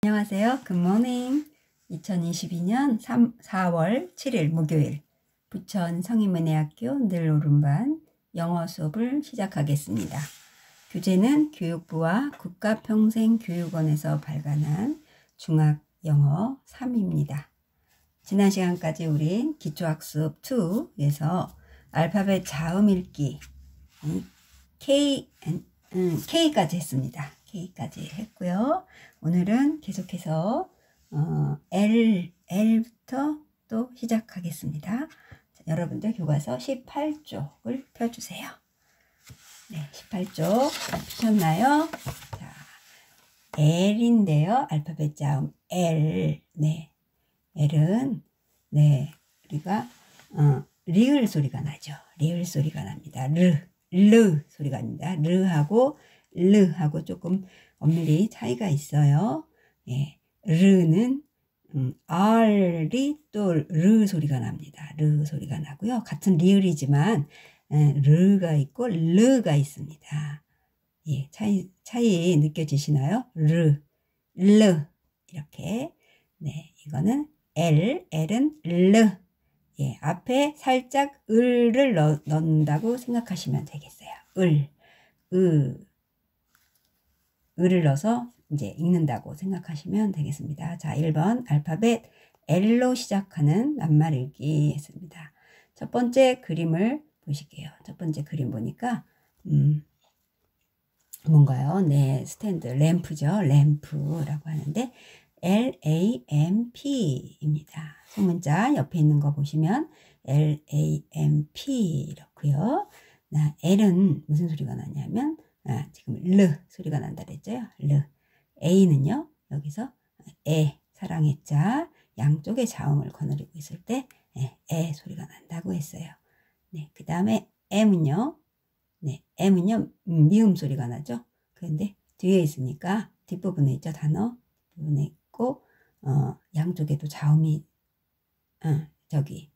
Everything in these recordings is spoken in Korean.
안녕하세요. 굿모닝. 2022년 4월 7일 목요일 부천 성인문예학교 늘 오른반 영어 수업을 시작하겠습니다. 교재는 교육부와 국가평생교육원에서 발간한 중학영어 3입니다. 지난 시간까지 우린 기초학습 2에서 알파벳 자음 읽기 K까지 했습니다. K까지 했고요. 오늘은 계속해서 L부터 또 시작하겠습니다. 자, 여러분들 교과서 18쪽을 펴주세요. 네, 18쪽 펴셨나요? 자, L인데요. 알파벳 자음 L. 네, L은 우리가 리을 소리가 나죠. 리을 소리가 납니다. 르 소리가 납니다. 르하고 조금 엄밀히 차이가 있어요. 예, 르는 R이 또 르 소리가 납니다. 르 소리가 나고요. 같은 리을이지만 르가 있고 르가 있습니다. 예, 차이 느껴지시나요? 르 이렇게. 네, 이거는 L은 르. 예, 앞에 살짝 을을 넣는다고 생각하시면 되겠어요. 을을 넣어서 이제 읽는다고 생각하시면 되겠습니다. 자, 1번 알파벳 L로 시작하는 낱말 읽기 했습니다. 첫 번째 그림을 보실게요. 첫 번째 그림 보니까 뭔가요? 네, 스탠드, 램프죠. 램프라고 하는데 LAMP입니다. 소문자 옆에 있는 거 보시면 LAMP 이렇고요. L은 무슨 소리가 나냐면 지금 르 소리가 난다 그랬죠. 르. A는요. 여기서 사랑의 자 양쪽의 자음을 거느리고 있을 때 에 소리가 난다고 했어요. 네, 그 다음에 M은요. 네, M은요. 미음 소리가 나죠. 그런데 뒤에 있으니까 뒷부분에 있죠. 단어 부분에 있고 양쪽에도 자음이 저기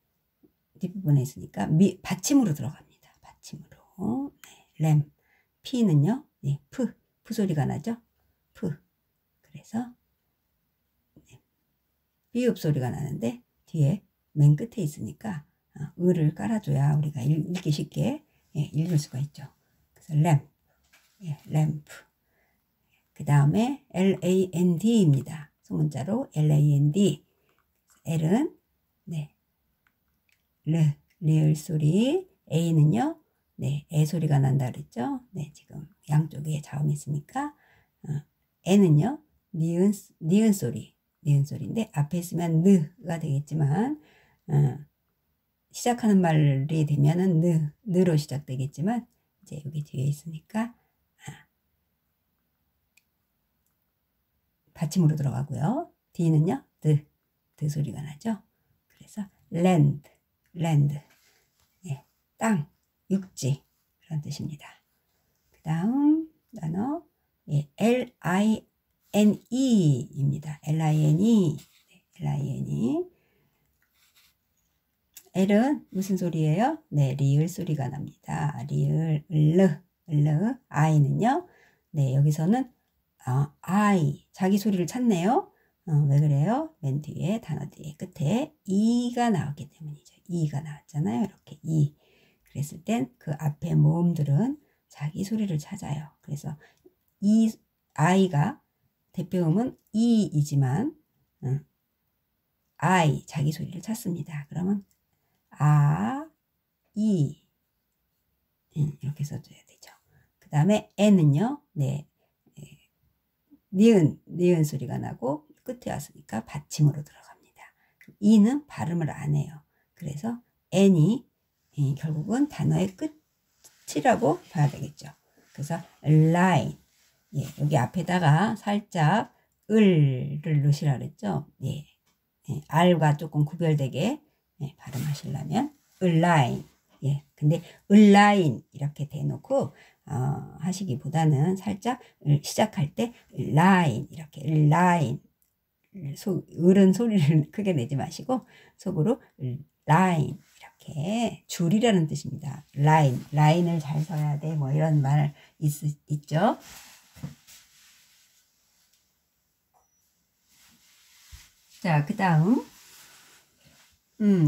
뒷부분에 있으니까 받침으로 들어갑니다. 받침으로. 네, 램. P는요. 네, 프 소리가 나죠. 그래서 비읍 소리가 나는데 뒤에 맨 끝에 있으니까 을을 깔아줘야 우리가 읽기 쉽게 읽을 수가 있죠. 그래서 램프. 그 다음에 LAND입니다. 소문자로 LAND. L은 리을 소리. A는요. 네, 에 소리가 난다 그랬죠. 네, 지금 양쪽에 자음이 있으니까 N은요. 니은 소리인데 앞에 있으면 느가 되겠지만 시작하는 말이 되면은 느로 시작되겠지만 이제 여기 뒤에 있으니까 받침으로 들어가고요. D는요. 드 소리가 나죠. 그래서 랜드. 예, 땅, 육지 그런 뜻입니다. 그 다음 단어 LINE입니다. LINE. L은 무슨 소리예요? 네, 리을 소리가 납니다. 리을, 을르. I는요. 네, 여기서는 I, 자기 소리를 찾네요. 왜 그래요? 맨 뒤에, 단어 뒤에 끝에 E가 나왔기 때문이죠. E가 나왔잖아요. 이렇게 E. 그랬을 땐 그 앞에 모음들은 자기 소리를 찾아요. 그래서 I가 대표음은 E이지만 I, 자기 소리를 찾습니다. 그러면 이 이렇게 써줘야 되죠. 그 다음에 N은요. 네, 니은 소리가 나고 끝에 왔으니까 받침으로 들어갑니다. E는 발음을 안 해요. 그래서 N이 결국은 단어의 끝이라고 봐야 되겠죠. 그래서 line. 예, 여기 앞에다가 살짝 을을 넣으시라 그랬죠. 예, R과 조금 구별되게 발음하시려면 을라인. 예, 근데 을라인 이렇게 대놓고 하시기보다는 살짝 시작할 때 라인 이렇게 라인 을은 소리를 크게 내지 마시고 속으로 라인 이렇게 줄이라는 뜻입니다. 라인을 잘 서야 돼 뭐 이런 말 있죠. 자, 그 다음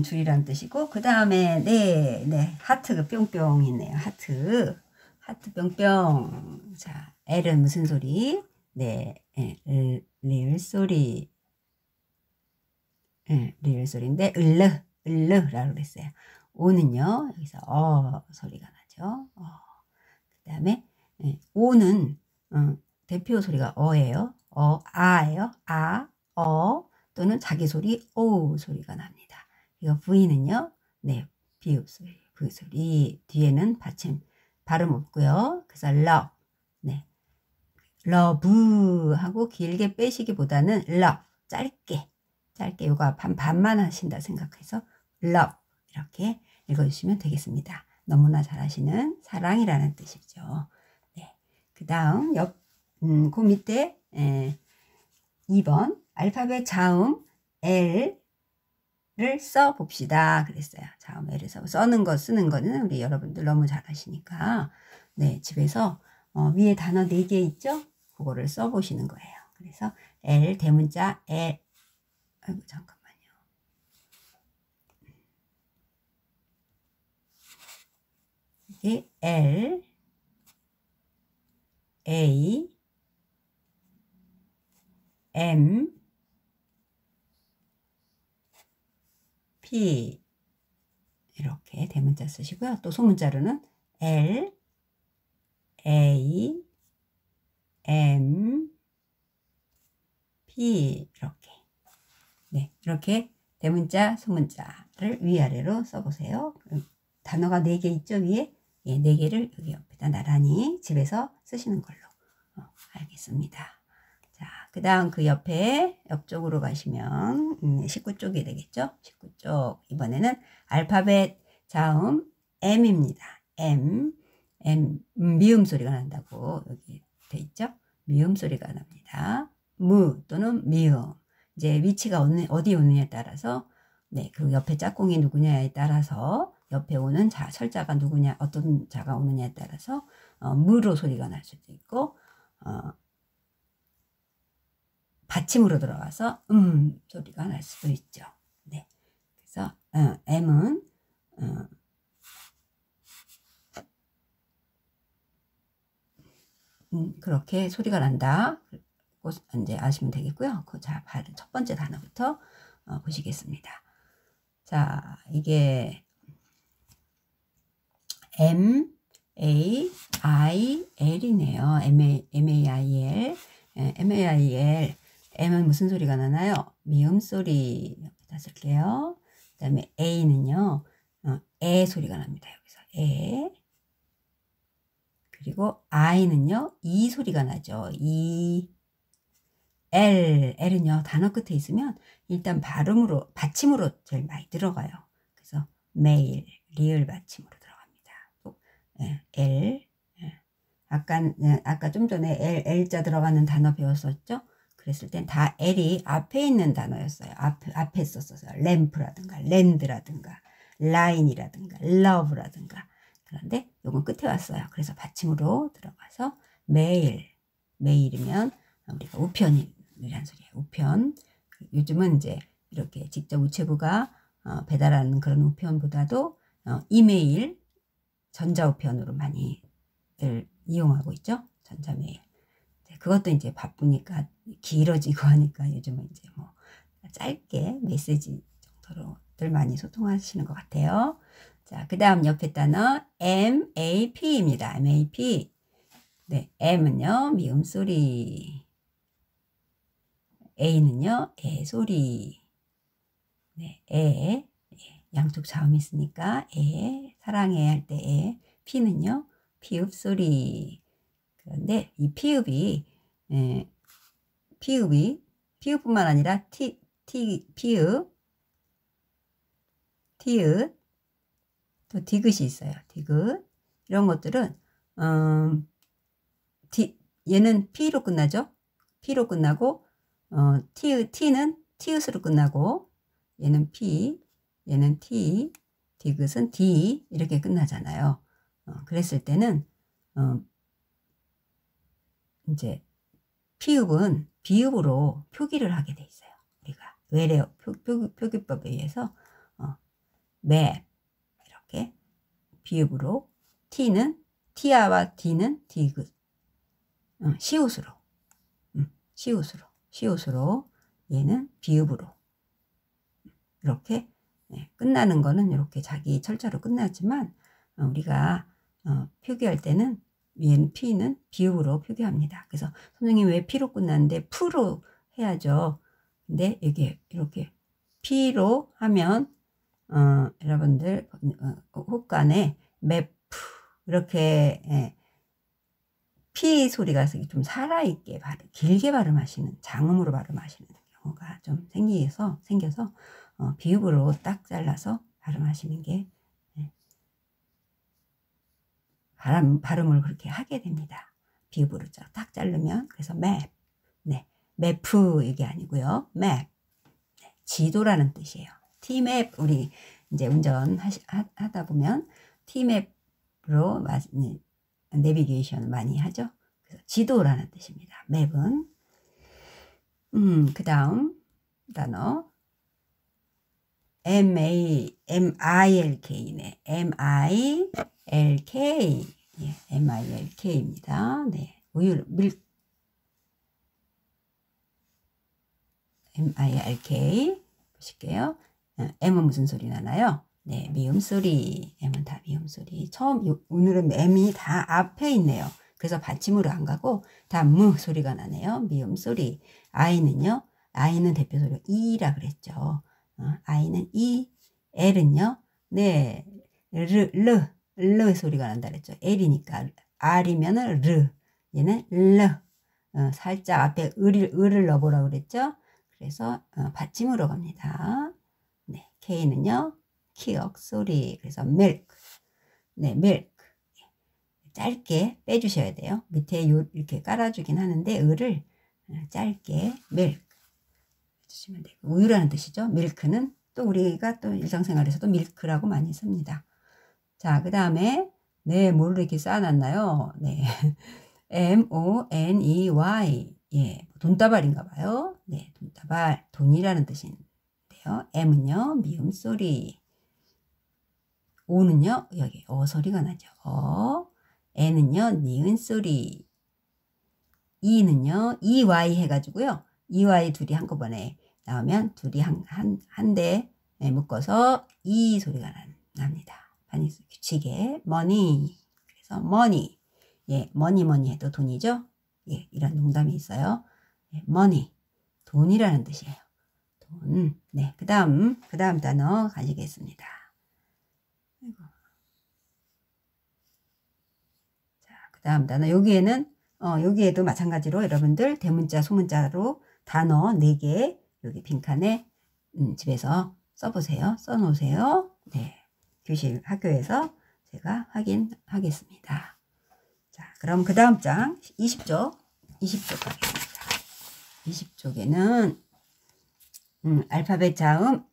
줄이란 뜻이고, 그 다음에 네, 하트 뿅뿅 있네요. 하트 뿅뿅. 자, L은 무슨 소리? 네, 리을 소리. 리을 소리인데 을르라고 그랬어요. 오는요, 여기서 소리가 나죠. 그 다음에 오는 대표 소리가 어예요. 아예요. 또는 자기 소리 오 소리가 납니다. 이거 V는요, 네, 비읍 소리, V 소리. 뒤에는 받침 발음 없고요. 그래서 love, 네, love 하고 길게 빼시기보다는 love, 짧게 이거 반만 하신다 생각해서 love 이렇게 읽어주시면 되겠습니다. 너무나 잘하시는 사랑이라는 뜻이죠. 네, 그 다음 그 밑에 2번 알파벳 자음 L을 써 봅시다 그랬어요. 자음 L을 쓰는 거는 우리 여러분들 너무 잘하시니까 네, 집에서 위에 단어 4개 있죠? 그거를 써 보시는 거예요. 그래서 L 대문자 L, 아이고 잠깐만요. 이게 L A M P 이렇게 대문자 쓰시고요. 또 소문자로는 L A M P 이렇게 네, 이렇게 대문자 소문자를 위아래로 써보세요. 단어가 4개 있죠 위에? 예, 4개를 여기 옆에다 나란히 집에서 쓰시는 걸로 알겠습니다. 자, 그 다음 그 옆쪽으로 가시면 19쪽이 되겠죠? 19쪽. 이번에는 알파벳 자음 M입니다. M 미음 소리가 난다고 여기 돼 있죠? 미음 소리가 납니다. 무 또는 미음. 이제 위치가 어디 오느냐에 따라서 네, 그 옆에 짝꿍이 누구냐에 따라서 옆에 오는 철자가 누구냐, 어떤 자가 오느냐에 따라서 무로 소리가 날 수도 있고 받침으로 들어가서 소리가 날 수도 있죠. 네, 그래서 M은 그렇게 소리가 난다. 이제 아시면 되겠고요. 첫 번째 단어부터 보시겠습니다. 자, 이게 M-A-I-L이네요. M-A-I-L. M-A-I-L. M은 무슨 소리가 나나요? 미음 소리. 여기다 쓸게요. 그 다음에 A는요, 에 소리가 납니다. 여기서 에. 그리고 I는요, 이 소리가 나죠. L은요, 단어 끝에 있으면 일단 받침으로 제일 많이 들어가요. 그래서 매일, 리을 받침으로 들어갑니다. 또, L. 아까 좀 전에 L자 들어가는 단어 배웠었죠? 그랬을 땐 다 L이 앞에 있는 단어였어요. 앞에 썼어요. 램프라든가, 랜드라든가, 라인이라든가, 러브라든가. 그런데 요건 끝에 왔어요. 그래서 받침으로 들어가서 매일이면 우리가 우편이란 소리예요. 우편. 요즘은 이제 이렇게 직접 우체부가 배달하는 그런 우편보다도 이메일, 전자우편으로 많이 이용하고 있죠. 전자메일. 그것도 이제 바쁘니까 길어지고 하니까 요즘은 이제 뭐 짧게 메시지 정도로들 많이 소통하시는 것 같아요. 자, 그 다음 옆에 단어 MAP입니다. MAP. 네, M은요, 미음 소리. A는요, 애 소리. 네, 양쪽 자음이 있으니까 사랑해 할 때 P는요, 피읍 소리. 그런데 이 피읍뿐만 아니라 피읍, 티읕, 또 디귿이 있어요. 디귿. 이런 것들은 얘는 P로 끝나죠. P로 끝나고 T는 티읕으로 끝나고 얘는 P, 얘는 T, 디귿은 D 이렇게 끝나잖아요. 그랬을 때는 이제 피읍은 비읍으로 표기를 하게 돼 있어요. 우리가 외래 표기법에 의해서 map 이렇게 비읍으로 T와 D는 디귿 시옷으로 시옷으로 얘는 비읍으로 이렇게 끝나는 거는 이렇게 자기 철자로 끝나지만 우리가 표기할 때는 얘는 P는 비읍으로 표기합니다. 그래서 선생님 왜 P로 끝났는데 P로 해야죠. 근데 이게 이렇게 P로 하면 여러분들 혹간에 맵 이렇게 P 소리가 좀 살아있게 길게 발음하시는 장음으로 발음하시는 경우가 좀 생겨서 비읍으로 딱 잘라서 발음하시는 게 발음을 그렇게 하게 됩니다. 비읍으로 딱 자르면. 그래서 맵, 매프 이게 아니고요. 맵, 지도라는 뜻이에요. T맵, 우리 이제 운전 하다 보면 T맵으로 내비게이션 많이 하죠. 그래서 지도라는 뜻입니다. 맵은. 그 다음 단어 MILK네. MILK. 예, MILK입니다. 네. 우유, MILK. 보실게요. M은 무슨 소리 나나요? 네, 미음 소리. M은 다 미음 소리. 오늘은 M이 다 앞에 있네요. 그래서 받침으로 안 가고 다 무 소리가 나네요. 미음 소리. I는요. I는 대표 소리가 E라 그랬죠. I는 E. L은요. 네, 르 소리가 난다 그랬죠. L이니까 R이면은 르. 얘는 르. 살짝 앞에 을을 넣어보라 그랬죠. 그래서 받침으로 갑니다. 네, K는요. 키역 소리. 그래서 milk. 네, milk. 짧게 빼주셔야 돼요. 밑에 이렇게 깔아주긴 하는데 을을 짧게 milk 해주시면 되고, 우유라는 뜻이죠. 밀크는 또 우리가 또 일상생활에서도 밀크라고 많이 씁니다. 자, 그 다음에 네, 뭐를 이렇게 쌓아놨나요? 네, MONEY. 예, 돈다발인가 봐요. 네, 돈다발. 돈이라는 뜻인데요. M은요, 미음 소리. O는요, 여기 소리가 나죠. N은요, 니은 소리. E는요, EY 해가지고요. EY 둘이 한꺼번에 나오면 둘이 한데 묶어서 E 소리가 납니다. 반익수 규칙에 money. 그래서 money. 예, money 해도 돈이죠. 예, 이런 농담이 있어요. 예, money. 돈이라는 뜻이에요. 돈. 네, 그 다음 단어 가지겠습니다. 자, 그 다음 단어. 여기에도 마찬가지로 여러분들 대문자, 소문자로 단어 4개 여기 빈칸에 집에서 써보세요. 써놓으세요. 네, 교실 학교에서 제가 확인하겠습니다. 자, 그럼 그 다음 장 20쪽 가겠습니다. 20쪽에는 알파벳 자음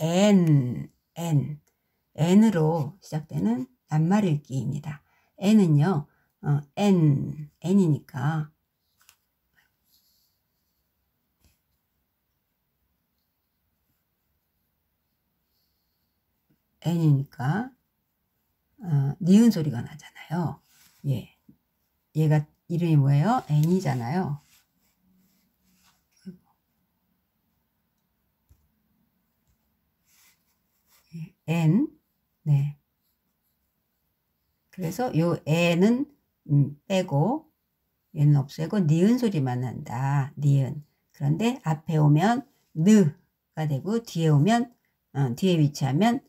N으로 시작되는 낱말 읽기입니다. N은요, N이니까 니은 소리가 나잖아요. 예, 얘가 이름이 뭐예요? N이잖아요. N. 네. 그래서 요 N은 빼고 얘는 없애고 니은 소리만 난다. 니은. 그런데 앞에 오면 느가 되고 뒤에 오면 뒤에 위치하면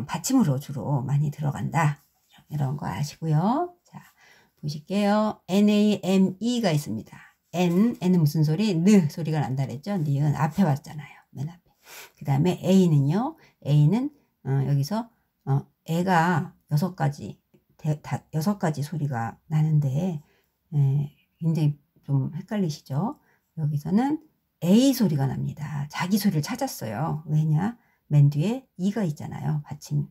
받침으로 주로 많이 들어간다. 이런 거 아시고요. 자, 보실게요. NAME가 있습니다. N은 무슨 소리? 느 소리가 난다 그랬죠. 니은 앞에 왔잖아요. 맨 앞에. 그 다음에 A는요. A는 여기서 애가 6가지 소리가 나는데 굉장히 좀 헷갈리시죠? 여기서는 A 소리가 납니다. 자기 소리를 찾았어요. 왜냐? 맨 뒤에 E가 있잖아요. 받침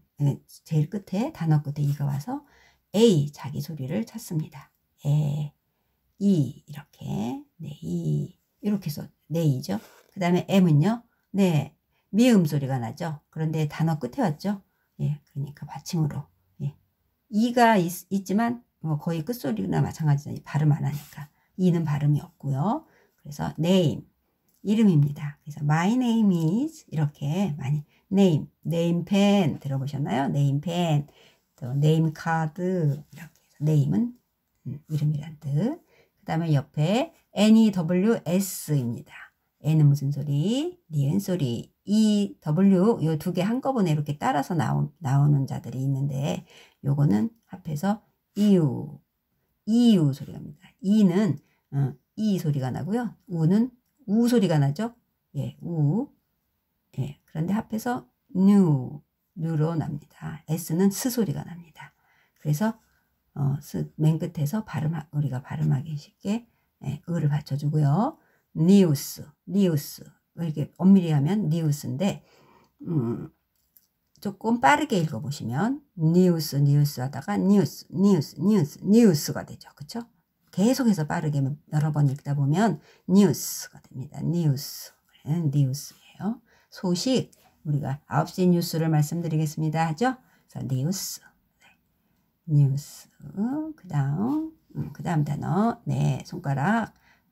제일 끝에 단어 끝에 E가 와서 A 자기 소리를 찾습니다. E 이렇게 네, E 이렇게 해서 네, E죠. 그 다음에 M은요. 네, 미음 소리가 나죠. 그런데 단어 끝에 왔죠. 예, 그러니까 받침으로. 예. 이가 있지만 뭐 거의 끝소리나 마찬가지죠. 발음 안 하니까. 이는 발음이 없고요. 그래서 name, 이름입니다. 그래서 my name is 이렇게 많이 name, name pen 들어보셨나요? name pen, 또 name card 이렇게 해서 name은 이름이란 뜻. 그 다음에 옆에 NEWS입니다. N은 무슨 소리? 니은 소리. E, W 요 두 개 한꺼번에 이렇게 따라서 나오는 자들이 있는데 요거는 합해서 EU 소리가 납니다. E는 E 소리가 나고요. 우는 우 소리가 나죠. 예, 우. 예, 그런데 합해서 뉴로 납니다. S는 스 소리가 납니다. 그래서 맨 끝에서 우리가 발음하기 쉽게 을을 받쳐주고요. 니우스 이렇게 엄밀히 하면 니우스인데 조금 빠르게 읽어보시면 니우스 하다가 뉴스가 되죠. 그쵸? 계속해서 빠르게 여러 번 읽다 보면 뉴스가 됩니다. 뉴스예요. 소식, 우리가 9시 뉴스를 말씀드리겠습니다 하죠. 그래서 뉴스. 그 다음 단어. 네, 손가락이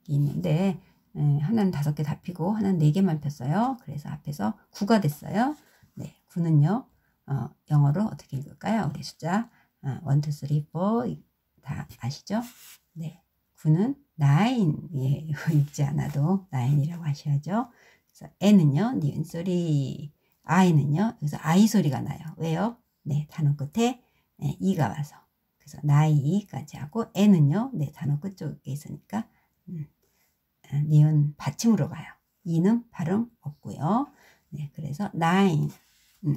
있는데, 하나는 5개 다 피고, 하나는 4개만 폈어요. 그래서 앞에서 9가 됐어요. 네, 9는요, 영어로 어떻게 읽을까요? 우리 숫자, 1, 2, 3, 4, 다 아시죠? 네, 9는 9. 예, 읽지 않아도 9이라고 하셔야죠. 그래서 N은요, 니은 소리. I는요, 여기서 I 소리가 나요. 왜요? 네, 단어 끝에 이가 와서. 그래서 나이까지 하고 N은요, 네, 단어 끝쪽에 있으니까 니은 받침으로 가요. 이는 발음 없고요. 네, 그래서 9,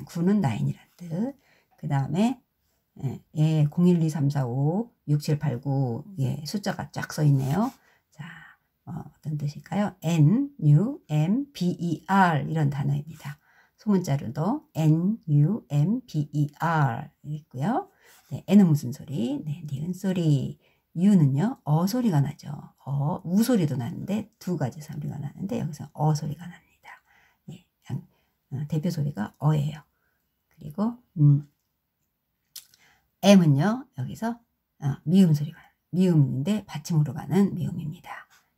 9는 9이란 뜻. 그 다음에 0, 1, 2, 3, 4, 5, 6, 7, 8, 9 숫자가 쫙 써 있네요. 자, 어떤 뜻일까요? N, U, M, B, E, R 이런 단어입니다. 소문자로도 N, U, M, B, E, R 있고요. 네, N은 무슨 소리? 네, 니은 소리. U는요, 소리가 나죠. 우 소리도 나는데 두 가지 소리가 나는데 여기서 소리가 납니다. 예, 대표 소리가 어예요. 그리고 M은요, 여기서 미음 소리가 미음인데 받침으로 가는 미음입니다.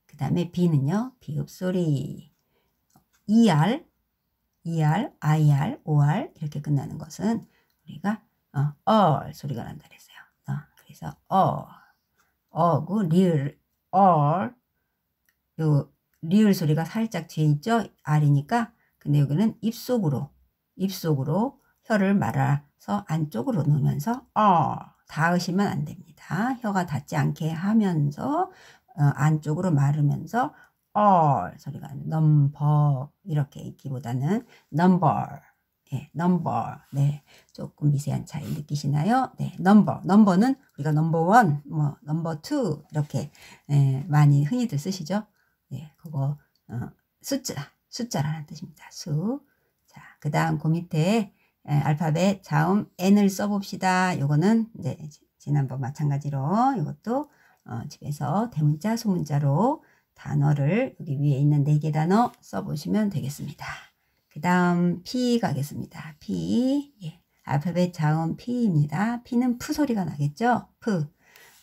그 다음에 B는요, 비읍 소리. ER, IR, OR 이렇게 끝나는 것은 우리가 소리가 난다 그랬어요. 그래서 그 리을 요 리을 소리가 살짝 뒤에 있죠. R이니까. 근데 여기는 입속으로 혀를 말아서 안쪽으로 넣으면서 닿으시면 안 됩니다. 혀가 닿지 않게 하면서 안쪽으로 마르면서 소리가 넘버 이렇게 읽기보다는 넘버. 예, 넘버. 네, 조금 미세한 차이 느끼시나요? 네, 넘버는 우리가 넘버 1, 뭐 넘버 2 이렇게 많이 흔히들 쓰시죠? 네, 그거 숫자라는 뜻입니다. 수. 자, 그다음 그 밑에 알파벳 자음 N을 써봅시다. 요거는 이제 지난번 마찬가지로 이것도 집에서 대문자, 소문자로 단어를 여기 위에 있는 4개 단어 써보시면 되겠습니다. 그 다음 P 가겠습니다. P. 예. 알파벳 자음 P입니다. P는 푸 소리가 나겠죠? 푸.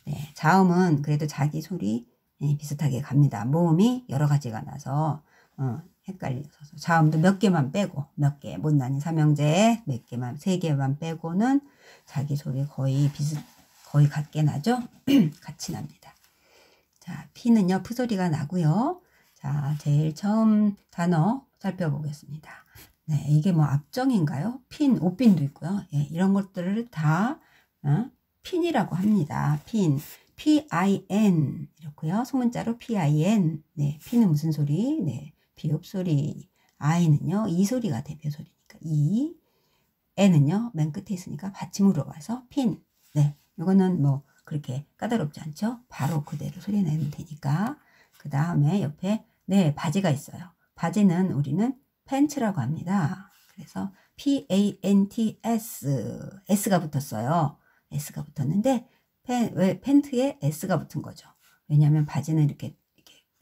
네. 자음은 그래도 자기 소리 비슷하게 갑니다. 모음이 여러 가지가 나서 헷갈려서 자음도 몇 개만 빼고 몇 개 못난이 삼형제 몇 개만 3개만 빼고는 자기 소리 거의 같게 나죠? 같이 납니다. 자, P는요 푸 소리가 나고요. 자, 제일 처음 단어 살펴보겠습니다. 네, 이게 뭐 압정인가요? 핀, 옷핀도 있고요. 예, 이런 것들을 다 핀이라고 합니다. 핀, P-I-N 이렇고요. 소문자로 P-I-N. 네, P는 무슨 소리? 네, 비읍 소리. I는요, 이 소리가 대표 소리니까 이. N은요, 맨 끝에 있으니까 받침으로 와서 핀. 네, 이거는 뭐 그렇게 까다롭지 않죠? 바로 그대로 소리 내면 되니까. 그 다음에 옆에 네, 바지가 있어요. 바지는 우리는 팬츠라고 합니다. 그래서 P-A-N-T-S S가 붙었어요. S가 붙었는데 왜 팬트에 S가 붙은 거죠? 왜냐하면 바지는 이렇게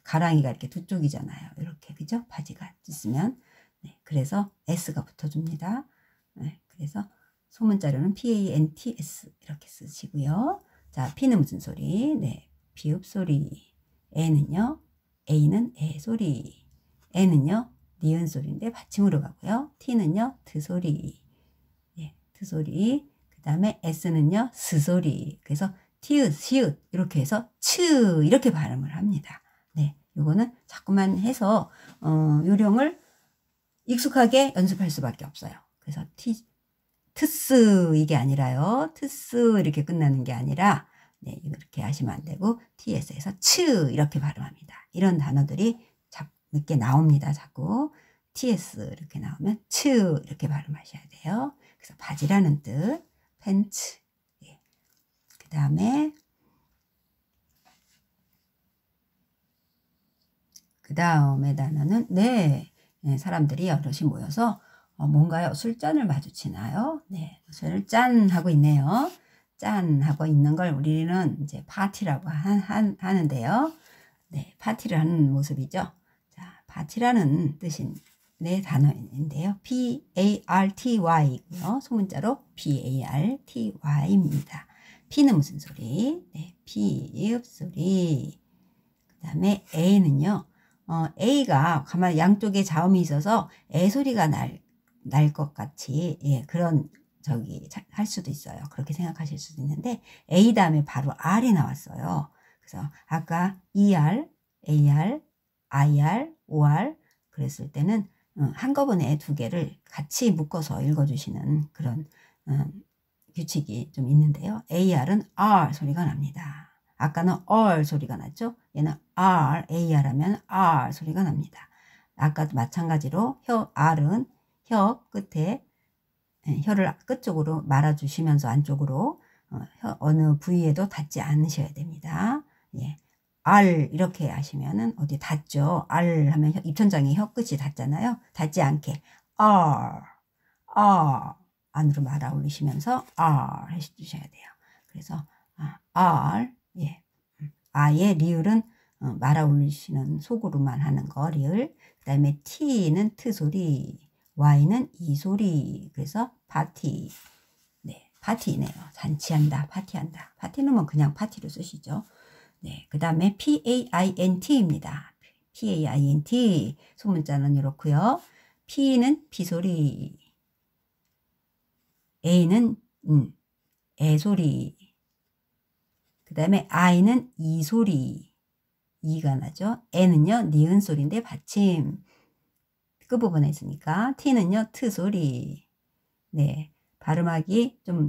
가랑이가 이렇게 두 쪽이잖아요. 이렇게 그죠? 바지가 있으면 네, 그래서 S가 붙어줍니다. 네, 그래서 소문자료는 PANTS 이렇게 쓰시고요. 자, P는 무슨 소리? 네, 비읍 소리. N은요, A는 애 소리. N은요, 니은 소리인데 받침으로 가고요. T는요, 드 소리. 예, 드 소리. 그 다음에 S는요, 스 소리. 그래서 티읕, 시읒 이렇게 해서 츠 이렇게 발음을 합니다. 네, 요거는 자꾸만 해서 요령을 익숙하게 연습할 수밖에 없어요. 그래서 트스 이게 아니라요. 트스 이렇게 끝나는 게 아니라 네, 이렇게 하시면 안 되고 TS에서 츠 이렇게 발음합니다. 이런 단어들이 늦게 나옵니다. 자꾸 TS 이렇게 나오면 츠 이렇게 발음하셔야 돼요. 그래서 바지라는 뜻, 팬츠. 예. 그 다음에 단어는 네, 사람들이 여럿이 모여서 뭔가요? 술잔을 마주치나요? 네, 술을 짠 하고 있네요. 짠 하고 있는 걸 우리는 이제 파티라고 하는데요. 네, 파티를 하는 모습이죠. 자, 파티라는 뜻인 네 단어인데요. PARTY고요. 소문자로 PARTY입니다. P는 무슨 소리? 네, P 소리. 그 다음에 A는요. A가 가만 양쪽에 자음이 있어서 애 소리가 날 것 같이 예, 그런 할 수도 있어요. 그렇게 생각하실 수도 있는데 A 다음에 바로 R이 나왔어요. 그래서 아까 ER, AR, IR, OR 그랬을 때는 한꺼번에 두 개를 같이 묶어서 읽어주시는 그런 규칙이 좀 있는데요. AR은 R 소리가 납니다. 아까는 R 소리가 났죠. 얘는 R, AR 하면 R 소리가 납니다. 아까도 마찬가지로 R은 혀 끝에 혀를 끝쪽으로 말아주시면서 안쪽으로 어느 부위에도 닿지 않으셔야 됩니다. 예. R 이렇게 하시면은 어디 닿죠. R 하면 입천장에 혀 끝이 닿잖아요. 닿지 않게 R 안으로 말아 올리시면서 R 해주셔야 돼요. 그래서 R 예. 아의 리을은 말아 올리시는 속으로만 하는 거 리을. 그 다음에 T는 트 소리, Y는 이 소리. 그래서 파티. 네, 파티네요. 잔치한다, 파티한다. 파티는 뭐 그냥 파티로 쓰시죠. 네, 그 다음에 PAINT입니다. PAINT 소문자는 이렇고요. P는 비소리, A는 애 소리. 그 다음에 I는 이 소리. 이가 나죠. N은요, 니은 소리인데 받침. 끝부분에 있으니까. T는요, 트 소리. 네. 발음하기 좀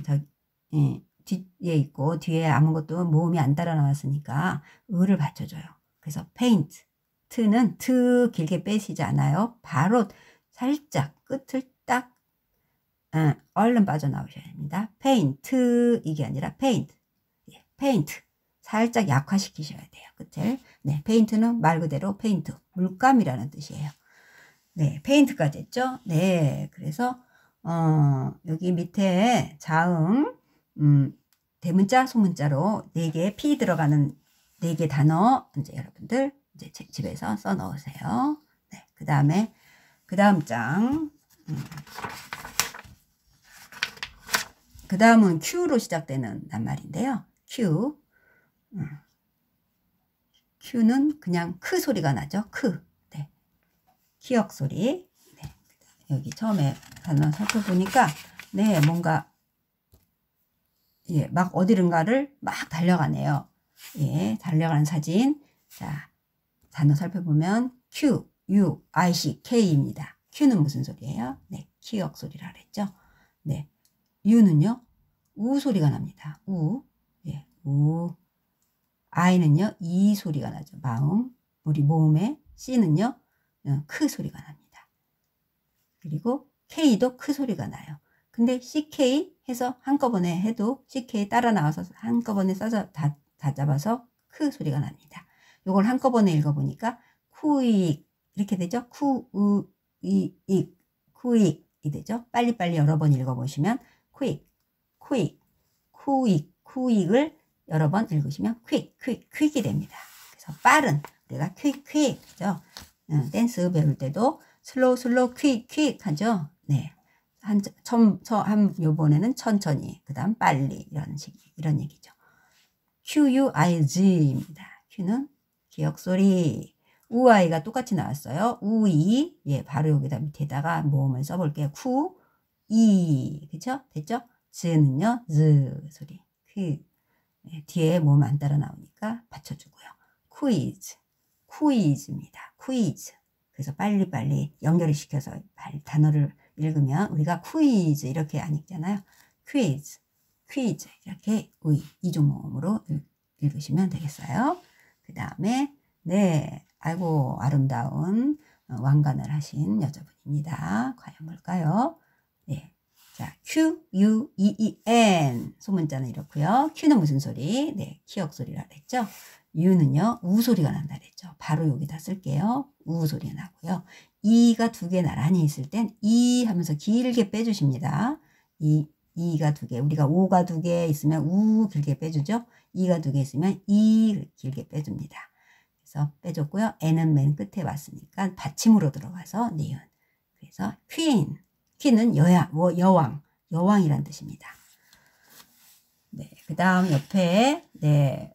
뒤에 있고, 뒤에 아무것도 모음이 안 따라 나왔으니까, 을을 받쳐줘요. 그래서 paint. 트는 트 길게 빼시지 않아요. 바로 살짝 끝을 딱, 얼른 빠져나오셔야 됩니다. paint. 이게 아니라 paint. 페인트 살짝 약화시키셔야 돼요. 끝을. 네, 페인트는 말 그대로 페인트 물감이라는 뜻이에요. 네, 페인트까지 했죠. 네, 그래서 여기 밑에 자음 대문자 소문자로 4개 P 들어가는 4개 단어 이제 여러분들 이제 집에서 써 넣으세요. 네, 그 다음 장 그 다음은 Q로 시작되는 낱말인데요. Q는 그냥 크 소리가 나죠. 크. 네. 키역 소리. 네. 여기 처음에 단어 살펴보니까 네, 뭔가 예, 막 어디론가를 막 달려가네요. 예, 달려가는 사진. 자, 단어 살펴보면 Q, U, I, C, K입니다. Q는 무슨 소리예요? 네, 키역 소리라 그랬죠. 네. U는요. 우 소리가 납니다. 우. 예, 우. I는요, 이 소리가 나죠. 마음, 우리 모음에. C는요, 크 소리가 납니다. 그리고 K도 크 소리가 나요. 근데 CK 해서 한꺼번에 해도 CK 따라 나와서 한꺼번에 다 잡아서 크 소리가 납니다. 요걸 한꺼번에 읽어보니까 쿠익 이렇게 되죠. 쿠익 쿠익이 되죠. 빨리빨리 여러 번 읽어보시면 쿠익을 여러 번 읽으시면 퀵이 됩니다. 그래서 빠른, 우리가 퀵이죠. 댄스 배울 때도 슬로우 퀵 하죠. 네. 요번에는 천천히, 그 다음 빨리, 이런 얘기죠. QUIG입니다. Q는 기억소리. 우아이가 똑같이 나왔어요. 우이. 예, 바로 여기다 밑에다가 모음을 써볼게요. 쿠, 이. 그쵸? 됐죠? 즈는요, 즈 소리. 예, 뒤에 모음 안 따라 나오니까 받쳐주고요. 퀴즈입니다. 퀴즈. 그래서 빨리빨리 연결을 시켜서 단어를 읽으면 우리가 퀴즈 이렇게 안 읽잖아요. 퀴즈 이렇게 이중모음으로 읽으시면 되겠어요. 그 다음에 네, 아이고 아름다운 왕관을 하신 여자분입니다. 과연 뭘까요? 네, 자 QUEEN 소문자는 이렇고요. Q는 무슨 소리? 네, 키역 소리라 그랬죠. U는요, 우 소리가 난다 그랬죠. 바로 여기다 쓸게요. 우 소리가 나고요. E가 두 개 나란히 있을 땐 E 하면서 길게 빼주십니다. E가 두 개, 우리가 오가 두 개 있으면 우 길게 빼주죠. E가 두 개 있으면 E 길게 빼줍니다. 그래서 빼줬고요. N은 맨 끝에 왔으니까 받침으로 들어가서 니은. 그래서 퀸은 여왕이란 뜻입니다. 네, 그 다음 옆에, 네,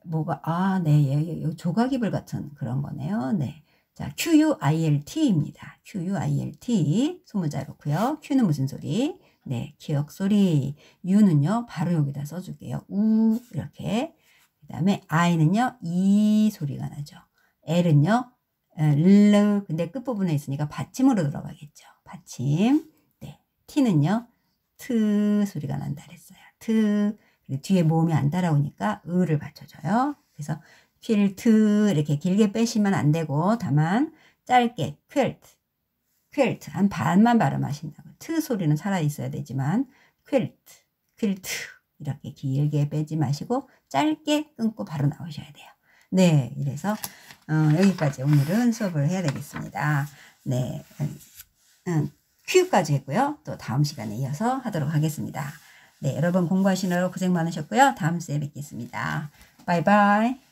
네, 조각이불 같은 그런 거네요. 네. 자, QUILT입니다. QUILT. 소문자 이렇고요. Q는 무슨 소리? 네, 기억 소리. U는요, 바로 여기다 써줄게요. 우, 이렇게. 그 다음에 I는요, 이 소리가 나죠. L은요, 르, 근데 끝부분에 있으니까 받침으로 들어가겠죠. 받침. 네. T는요, 트 소리가 난다 그랬어요. 트. 뒤에 모음이 안 따라오니까 을을 받쳐줘요. 그래서 퀼트 이렇게 길게 빼시면 안 되고 다만 짧게 퀼트 한 반만 발음하신다고. 트 소리는 살아있어야 되지만 퀼트 이렇게 길게 빼지 마시고 짧게 끊고 바로 나오셔야 돼요. 네, 이래서 여기까지 오늘은 수업을 해야 되겠습니다. 네, 큐까지 했고요. 또 다음 시간에 이어서 하도록 하겠습니다. 네, 여러분 공부하시느라 고생 많으셨고요. 다음 시간에 뵙겠습니다. 바이바이.